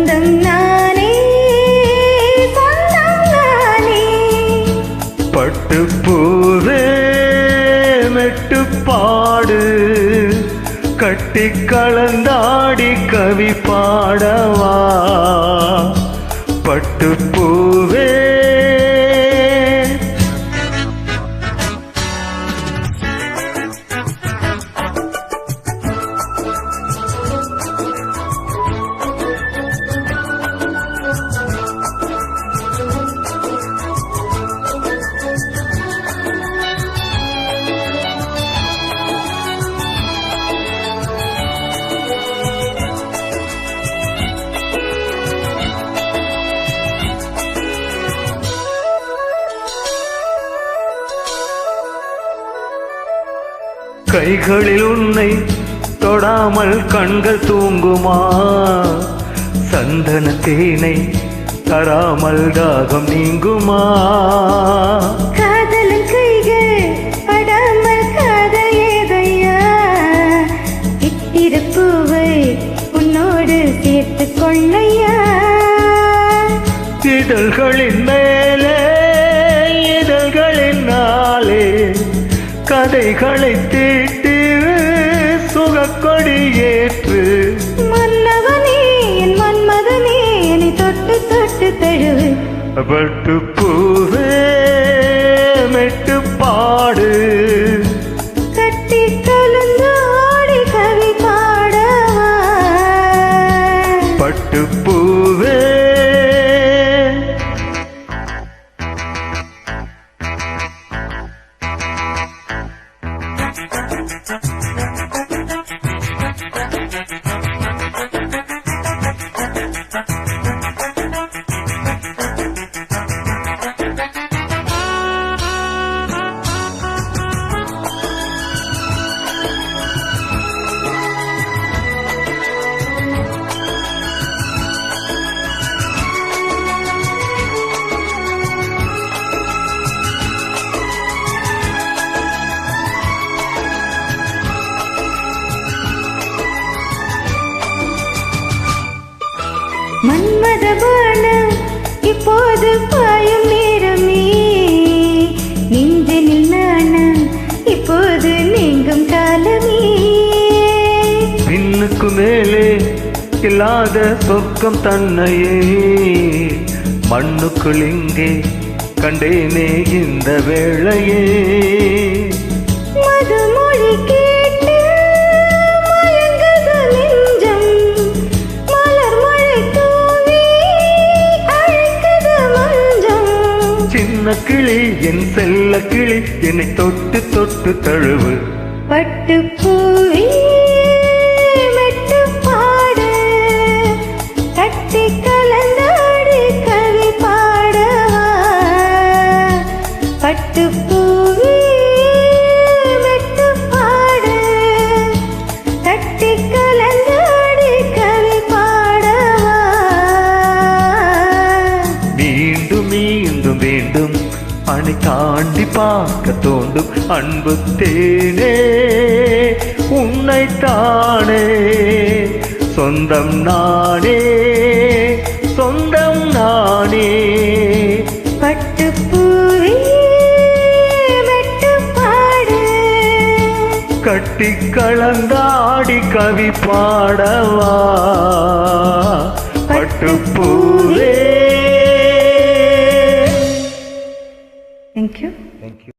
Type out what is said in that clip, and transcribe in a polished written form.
சொந்தம் நானே சொந்தம் நானே. பட்டுப்பூவே மெட்டுப்பாடு கட்டி கலந்தாடி கவி பாடவா. பட்டுப்பூவே கைகளில் உன்னை தொடாமல் கண்கள் தூங்குமா. சந்தன தேனை தராமல் தாகம் நீங்குமா. காதலன் கைகள் படாமல் காதல் ஏதையா. இத்திருப்பூவை உன்னோடு சேர்த்து கொள்ளையா. இதழ்களின் மேலே இதழ்களின் நாளே கதைகளை தீட்டு சுகக்கொடி ஏற்று. மன்னவனே என் மன்மதனே என்னை தொட்டு தொட்டு தழுவு. பட்டுப்பூவே மெட்டுப்பாடு கட்டி கலந்தாடி கவி பாடவா. பட்டுப்பூவே மன்மத பானம் இப்போது பாயும் நேரமே. நெஞ்சினில் நாணம் இப்போது நீங்கும் காலமே. விண்ணுக்கு மேலே இல்லாத சொர்க்கம் தன்னையே மண்ணுக்குள் இங்கே கண்டேனே இந்த வேளையே. மதுமொழி கேட்டு மயங்குது நெஞ்சம். மலர் மழை தூவி அழைக்குது மஞ்சம். சின்ன கிளி என் செல்ல கிளி என்னை தொட்டு தொட்டு தழுவு. பட்டுப்பூவே மெட்டுப்பாடு கட்டி கலந்தாடி கவி பாடவா. பட்டுப்பூவே மெட்டுப்பாடு கட்டி கலந்தாடி கவி பாடவா. மீண்டும் மீண்டும் மீண்டும் அணை தாண்டி பார்க்க தோண்டும் அன்பு தேனே உன்னைத்தானே. சொந்தம் நானே சொந்தம் நானே. பட்டுப்பூவே மெட்டுப்பாடு கட்டி கலந்தாடி கவி பாடவா. பட்டுப்பூவே. Thank you. Thank you.